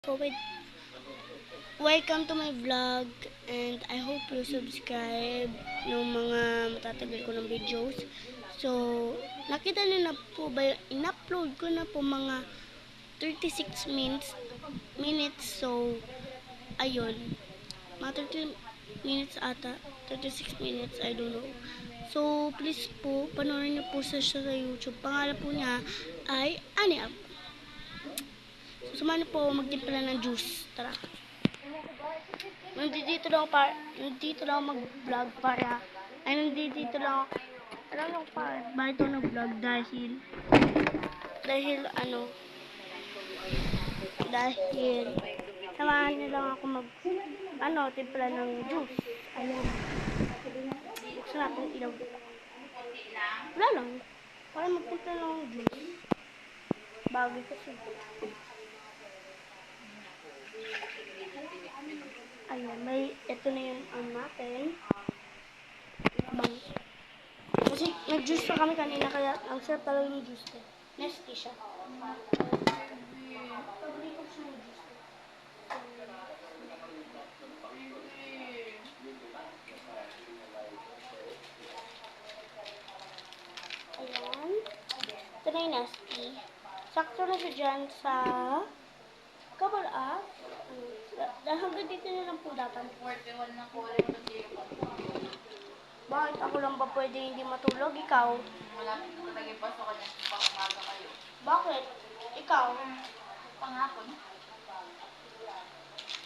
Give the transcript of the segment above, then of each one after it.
So, welcome to my vlog and I hope you subscribe ng mga matatagal ko ng videos. So, nakita niyo na po ba yung in-upload ko na po mga 36 minutes. So, ayun. Mga 30 minutes ata. 36 minutes, I don't know. So, please po, panoorin niyo po siya sa YouTube. Pangalan po niya ay Aniap. So, sumali po magtimpla ng juice. Tara. Nandito lang ako mag-vlog para nandito lang ako para bakit ako nag-vlog dahil samahan niyo lang ako timpla ng juice. Ayun. Buksan natin yung ilaw dito. Wala lang. Para magtimpla ng juice. Bagay kasi. Ayan, ito na yung natin. Bang. Kasi nag-juice pa kami kanina, kaya ang sarap talaga yung juice ko. Nasty siya. Paborito ko yung juice ko. Ayan. Ito na yung nasty. Sakto na siya dyan sa kabal-up. Hanggang dito na lang po dapat. 41 na ko ulit kasi Bakit ako lang ba pwede hindi matulog? Ikaw? malapit na talaga yung pasokan niya. Pang umaga kayo. Bakit? Ikaw? Panghapon,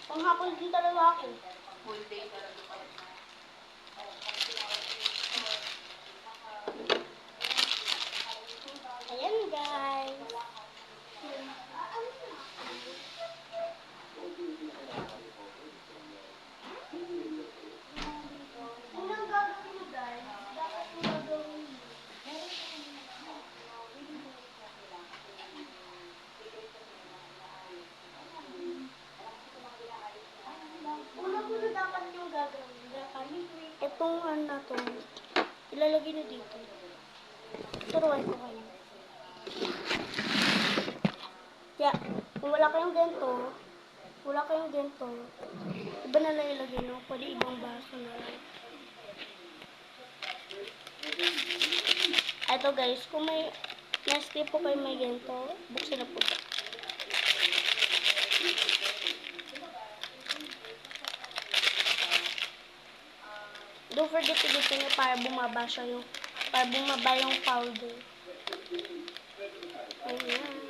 Panghapon din talaga ako. full day talaga kayo. Ayan guys. Anong gagawin mo guys? Dapat mo gagawin mo. Una dapat yung gagawin. Itong na to, ilalagay na dito. Turuan ko kayo. Kaya, kung wala kayong ganito, iba na lang ilagay, no? Pwede ibang baso na lang. Ito guys, kung may nasty po kayo may ganito, buksan na po. Don't forget to dito nyo para bumaba yung powder. Ayan.